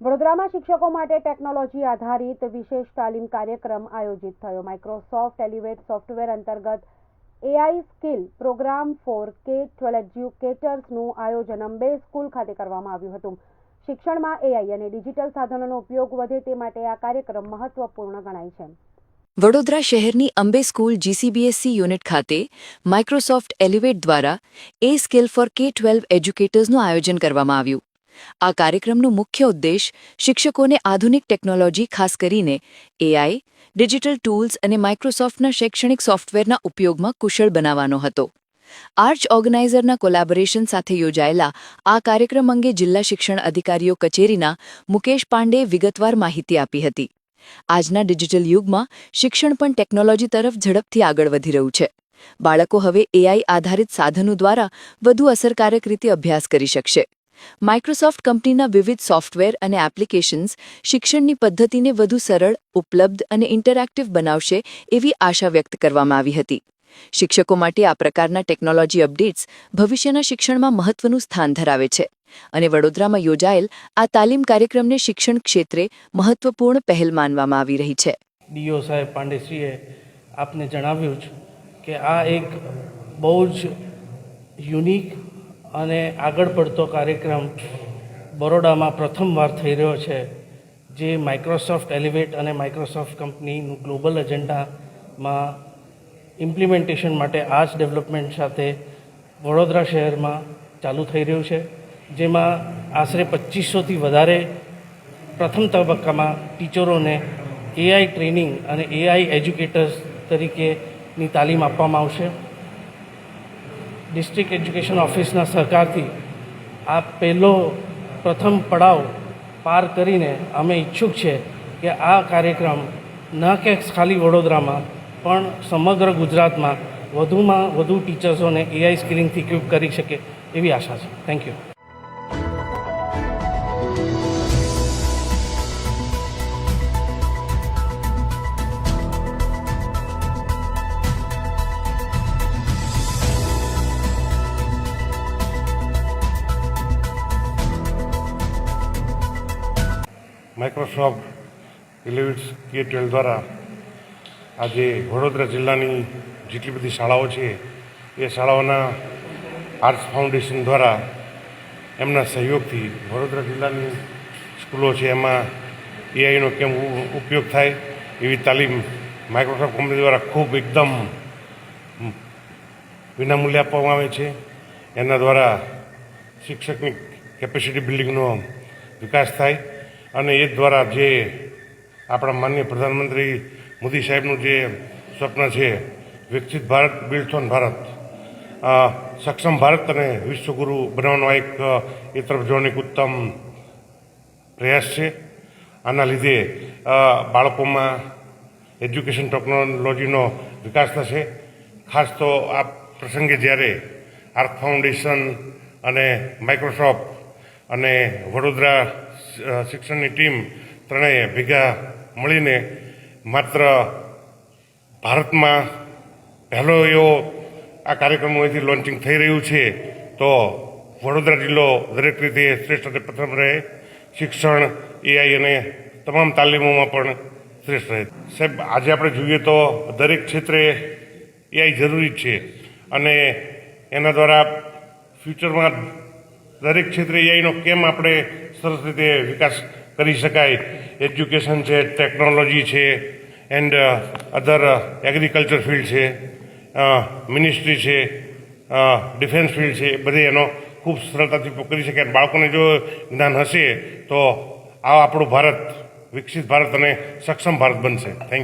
વડોદરામાં શિક્ષકો માટે ટેકનોલોજી આધારિત વિશેષ તાલીમ કાર્યક્રમ આયોજિત થયો। માઇક્રોસોફ્ટ એલિવેટ સોફ્ટવેર અંતર્ગત AI skill program for K-12 એજ્યુકેટર્સનું આયોજન અંબે સ્કૂલ ખાતે કરવામાં આવ્યું હતું। શિક્ષણમાં એઆઈ અને ડિજિટલ સાધનોનો ઉપયોગ વધે તે માટે આ કાર્યક્રમ મહત્વપૂર્ણ ગણાય છે। વડોદરા શહેરની અંબે સ્કૂલ GCBSC યુનિટ ખાતે માઇક્રોસોફ્ટ એલિવેટ દ્વારા એ સ્કિલ ફોર K-12 એજ્યુકેટર્સનું આયોજન કરવામાં આવ્યું। આ કાર્યક્રમનો મુખ્ય ઉદ્દેશ શિક્ષકોને આધુનિક ટેકનોલોજી, ખાસ કરીને એઆઈ, ડિજિટલ ટૂલ્સ અને માઇક્રોસોફ્ટના શૈક્ષણિક સોફ્ટવેરના ઉપયોગમાં કુશળ બનાવવાનો હતો। આર્ચ ઓર્ગેનાઇઝરના કોલેબોરેશન સાથે યોજાયેલા આ કાર્યક્રમ અંગે જિલ્લા શિક્ષણ અધિકારીઓ કચેરીના મુકેશ પાંડેએ વિગતવાર માહિતી આપી હતી। આજના ડિજિટલ યુગમાં શિક્ષણ પણ ટેકનોલોજી તરફ ઝડપથી આગળ વધી રહ્યું છે। બાળકો હવે એઆઈ આધારિત સાધનો દ્વારા વધુ અસરકારક રીતે અભ્યાસ કરી શકશે। માઇક્રોસોફ્ટ કંપનીના વિવિધ સોફ્ટવેર અને એપ્લિકેશન્સ શિક્ષણની પદ્ધતિને વધુ સરળ, ઉપલબ્ધ અને ઇન્ટરેક્ટિવ બનાવશે એવી આશા વ્યક્ત કરવામાં આવી હતી। શિક્ષકો માટે આ પ્રકારના ટેકનોલોજી અપડેટ્સ ભવિષ્યના શિક્ષણમાં મહત્વનું સ્થાન ધરાવે છે અને વડોદરામાં યોજાયેલ આ તાલીમ કાર્યક્રમને શિક્ષણ ક્ષેત્રે મહત્વપૂર્ણ પહેલ માનવામાં આવી રહી છે। ડીઓ સાહેબ પાંડેશ્રીએ આપને જણાવ્યું કે આ એક બહુ જ યુનિક અને આગળ પડતો કાર્યક્રમ બરોડામાં પ્રથમવાર થઈ રહ્યો છે, જે માઇક્રોસોફ્ટ એલિવેટ અને માઇક્રોસોફ્ટ કંપનીનું ગ્લોબલ એજન્ડામાં ઇમ્પ્લિમેન્ટેશન માટે આર્ચ ડેવલપમેન્ટ સાથે વડોદરા શહેરમાં ચાલુ થઈ રહ્યું છે, જેમાં આશરે 2500થી વધારે પ્રથમ તબક્કામાં ટીચરોને એઆઈ ટ્રેનિંગ અને એઆઈ એજ્યુકેટર્સ તરીકેની તાલીમ આપવામાં આવશે। ડિસ્ટ્રિક્ટ એજ્યુકેશન ઓફિસના સહકારથી આ પ્રથમ પડાવ પાર કરીને અમે ઈચ્છુક છે કે આ કાર્યક્રમ ન કે ખાલી વડોદરામાં પણ સમગ્ર ગુજરાતમાં વધુમાં વધુ ટીચર્સોને એઆઈ સ્કિલિંગથી ઇક્વિપ કરી શકે એવી આશા છે। Thank you. Microsoft elevate K-12 દ્વારા આજે વડોદરા જિલ્લાની જેટલી બધી શાળાઓ છે એ શાળાઓના આર્ચ ફાઉન્ડેશન દ્વારા એમના સહયોગથી વડોદરા જિલ્લાની સ્કૂલો છે એમાં એઆઈનો કેમ ઉપયોગ થાય એવી તાલીમ માઇક્રોસોફ્ટ કંપની દ્વારા ખૂબ એકદમ વિનામૂલ્યે આપવામાં આવે છે। એના દ્વારા શિક્ષકની કેપેસિટી બિલ્ડિંગનો વિકાસ થાય અને એ દ્વારા જે આપણા માનનીય પ્રધાનમંત્રી મોદી સાહેબનું જે સ્વપ્ન છે, વિકસિત ભારત, બિલ્ડ ભારત, સક્ષમ ભારત અને વિશ્વગુરુ બનાવવાનો એક એ તરફ જવાનો એક ઉત્તમ પ્રયાસ છે। આના લીધે બાળકોમાં એજ્યુકેશન ટેકનોલોજીનો વિકાસ થશે। ખાસ તો આ પ્રસંગે જ્યારે આર્ક ફાઉન્ડેશન અને માઇક્રોસોફ્ટ અને વડોદરા શિક્ષણની ટીમ ત્રણેય ભેગા મળીને માત્ર ભારતમાં પહેલો એવો આ કાર્યક્રમ અહીંથી લોન્ચિંગ થઈ રહ્યું છે, તો વડોદરા જિલ્લો દરેક રીતે શ્રેષ્ઠ અને પ્રથમ રહે, શિક્ષણ, એઆઈ અને તમામ તાલીમોમાં પણ શ્રેષ્ઠ રહે। સાહેબ, આજે આપણે જોઈએ તો દરેક ક્ષેત્રે એઆઈ જરૂરી છે અને એના દ્વારા ફ્યુચરમાં દરેક ક્ષેત્રે એઆઈનો કેમ આપણે સરસ રીતે વિકાસ કરી શકાય, એજ્યુકેશન છે, ટેકનોલોજી છે, એન્ડ અધર એગ્રીકલ્ચર ફિલ્ડ છે, મિનિસ્ટ્રી છે, ડિફેન્સ ફિલ્ડ છે, બધે એનો ખૂબ સરળતાથી ઉપયોગ કરી શકાય। બાળકોને જો જ્ઞાન હશે તો આ આપણું ભારત વિકસિત ભારત અને સક્ષમ ભારત બનશે। Thank you.